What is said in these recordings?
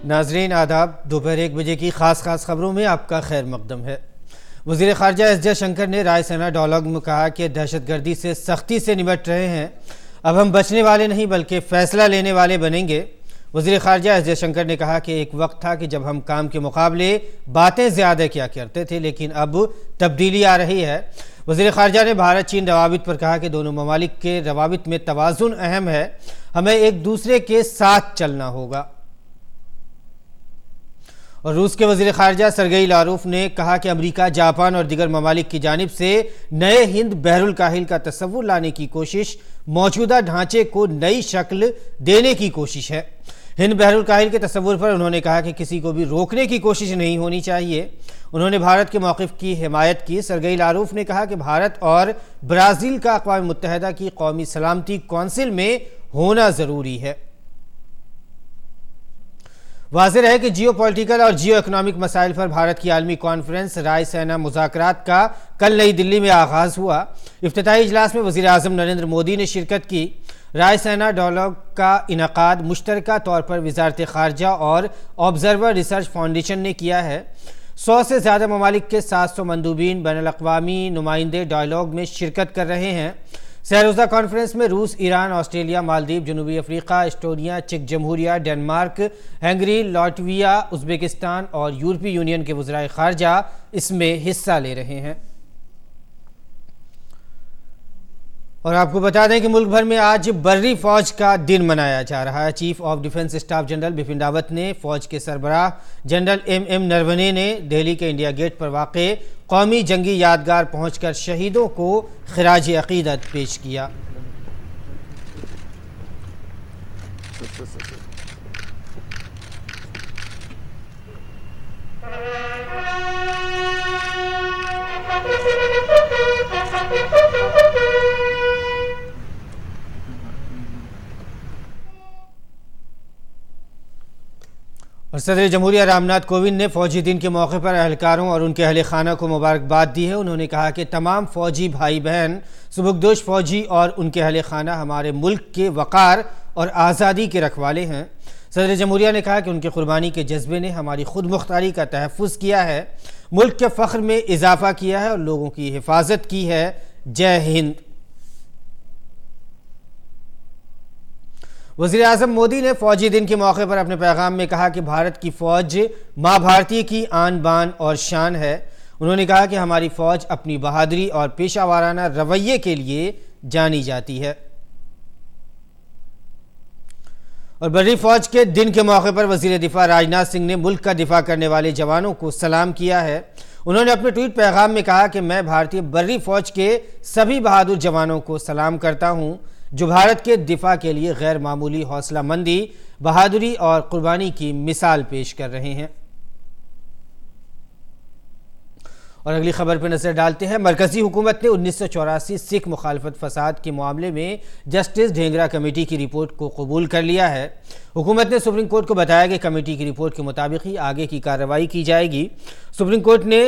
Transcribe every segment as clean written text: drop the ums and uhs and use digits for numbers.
ناظرین آداب، دوپہر 1 بجے کی خاص خبروں میں آپ کا خیر مقدم ہے۔ وزیر خارجہ ایس جے شنکر نے رائے سینا ڈائیلاگ میں کہا کہ دہشت گردی سے سختی سے نمٹ رہے ہیں، اب ہم بچنے والے نہیں بلکہ فیصلہ لینے والے بنیں گے۔ وزیر خارجہ ایس جے شنکر نے کہا کہ ایک وقت تھا کہ جب ہم کام کے مقابلے باتیں زیادہ کیا کرتے تھے، لیکن اب تبدیلی آ رہی ہے۔ وزیر خارجہ نے بھارت چین روابط پر کہا کہ دونوں ممالک کے روابط میں توازن اہم ہے، ہمیں ایک دوسرے کے ساتھ چلنا ہوگا۔ اور روس کے وزیر خارجہ سرگئی لاروف نے کہا کہ امریکہ، جاپان اور دیگر ممالک کی جانب سے نئے ہند بحر الکاہل کا تصور لانے کی کوشش موجودہ ڈھانچے کو نئی شکل دینے کی کوشش ہے۔ ہند بحر الکاہل کے تصور پر انہوں نے کہا کہ کسی کو بھی روکنے کی کوشش نہیں ہونی چاہیے۔ انہوں نے بھارت کے موقف کی حمایت کی۔ سرگئی لاروف نے کہا کہ بھارت اور برازیل کا اقوام متحدہ کی قومی سلامتی کونسل میں ہونا ضروری ہے۔ واضح ہے کہ جیو پولیٹیکل اور جیو اکنامک مسائل پر بھارت کی عالمی کانفرنس رائے سینا مذاکرات کا کل نئی دلی میں آغاز ہوا۔ افتتاحی اجلاس میں وزیر اعظم نریندر مودی نے شرکت کی۔ رائے سینا ڈائیلاگ کا انعقاد مشترکہ طور پر وزارت خارجہ اور آبزرور ریسرچ فاؤنڈیشن نے کیا ہے۔ 100 سے زیادہ ممالک کے 700 مندوبین بین الاقوامی نمائندے ڈائیلاگ میں شرکت کر رہے ہیں۔ سہ روزہ کانفرنس میں روس، ایران، آسٹریلیا، مالدیپ، جنوبی افریقہ، اسٹونیا، چیک جمہوریہ، ڈنمارک، ہنگری، لاٹویا، ازبکستان اور یورپی یونین کے وزرائے خارجہ اس میں حصہ لے رہے ہیں۔ اور آپ کو بتا دیں کہ ملک بھر میں آج بری فوج کا دن منایا جا رہا ہے۔ Chief of defence staff general Bipin Rawat نے فوج کے سربراہ جنرل ایم نرونے نے دہلی کے انڈیا گیٹ پر واقع قومی جنگی یادگار پہنچ کر شہیدوں کو خراج عقیدت پیش کیا۔ اور صدر جمہوریہ رام ناتھ کووند نے فوجی دن کے موقع پر اہلکاروں اور ان کے اہل خانہ کو مبارکباد دی ہے۔ انہوں نے کہا کہ تمام فوجی بھائی بہن، سبکدوش فوجی اور ان کے اہل خانہ ہمارے ملک کے وقار اور آزادی کے رکھوالے ہیں۔ صدر جمہوریہ نے کہا کہ ان کے قربانی کے جذبے نے ہماری خود مختاری کا تحفظ کیا ہے، ملک کے فخر میں اضافہ کیا ہے اور لوگوں کی حفاظت کی ہے۔ جے ہند۔ وزیر اعظم مودی نے فوجی دن کے موقع پر اپنے پیغام میں کہا کہ بھارت کی فوج ماں بھارتی کی آن بان اور شان ہے۔ انہوں نے کہا کہ ہماری فوج اپنی بہادری اور پیشہ وارانہ رویے کے لیے جانی جاتی ہے۔ اور بری فوج کے دن کے موقع پر وزیر دفاع راجناتھ سنگھ نے ملک کا دفاع کرنے والے جوانوں کو سلام کیا ہے۔ انہوں نے اپنے ٹویٹ پیغام میں کہا کہ میں بھارتی بری فوج کے سبھی بہادر جوانوں کو سلام کرتا ہوں جو بھارت کے دفاع کے لیے غیر معمولی حوصلہ مندی، بہادری اور قربانی کی مثال پیش کر رہے ہیں۔ اور اگلی خبر پر نظر ڈالتے ہیں۔ مرکزی حکومت نے 1984 سکھ مخالفت فساد کے معاملے میں جسٹس ڈھینگرا کمیٹی کی رپورٹ کو قبول کر لیا ہے۔ حکومت نے سپریم کورٹ کو بتایا کہ کمیٹی کی رپورٹ کے مطابق ہی آگے کی کارروائی کی جائے گی۔ سپریم کورٹ نے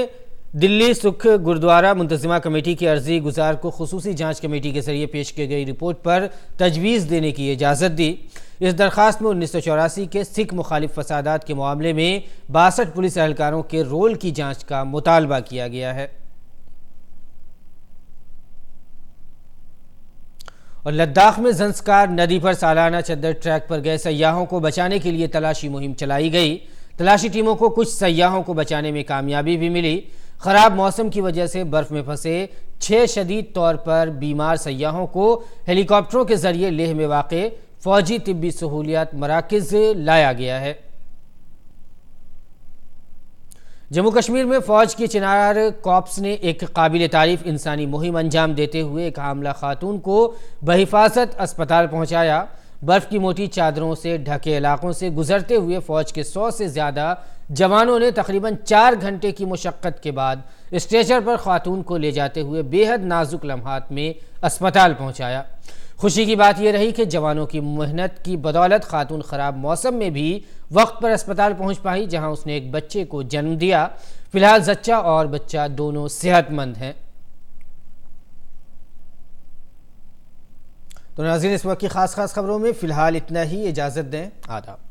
دلی سکھ گردوارہ منتظمہ کمیٹی کی عرضی گزار کو خصوصی جانچ کمیٹی کے ذریعے پیش کی گئی رپورٹ پر تجویز دینے کی اجازت دی۔ اس درخواست میں 1984 کے سکھ مخالف فسادات کے معاملے میں 62 پولیس اہلکاروں کے رول کی جانچ کا مطالبہ کیا گیا ہے۔ اور لداخ میں زنسکار ندی پر سالانہ چدر ٹریک پر گئے سیاحوں کو بچانے کے لیے تلاشی مہم چلائی گئی۔ تلاشی ٹیموں کو کچھ سیاحوں کو بچانے میں کامیابی بھی ملی۔ خراب موسم کی وجہ سے برف میں پھنسے 6 شدید طور پر بیمار سیاحوں کو ہیلی کاپٹروں کے ذریعے لیہ میں واقع فوجی طبی سہولیات مراکز لایا گیا ہے۔ جموں کشمیر میں فوج کی چنار کارپس نے ایک قابل تعریف انسانی مہم انجام دیتے ہوئے ایک حاملہ خاتون کو بحفاظت اسپتال پہنچایا۔ برف کی موٹی چادروں سے ڈھکے علاقوں سے گزرتے ہوئے فوج کے 100 سے زیادہ جوانوں نے تقریباً 4 گھنٹے کی مشقت کے بعد اسٹریچر پر خاتون کو لے جاتے ہوئے بے حد نازک لمحات میں اسپتال پہنچایا۔ خوشی کی بات یہ رہی کہ جوانوں کی محنت کی بدولت خاتون خراب موسم میں بھی وقت پر اسپتال پہنچ پائی، جہاں اس نے ایک بچے کو جنم دیا۔ فی الحال زچہ اور بچہ دونوں صحت مند ہیں۔ تو ناظرین، اس وقت کی خاص خبروں میں فی الحال اتنا ہی۔ اجازت دیں، آداب۔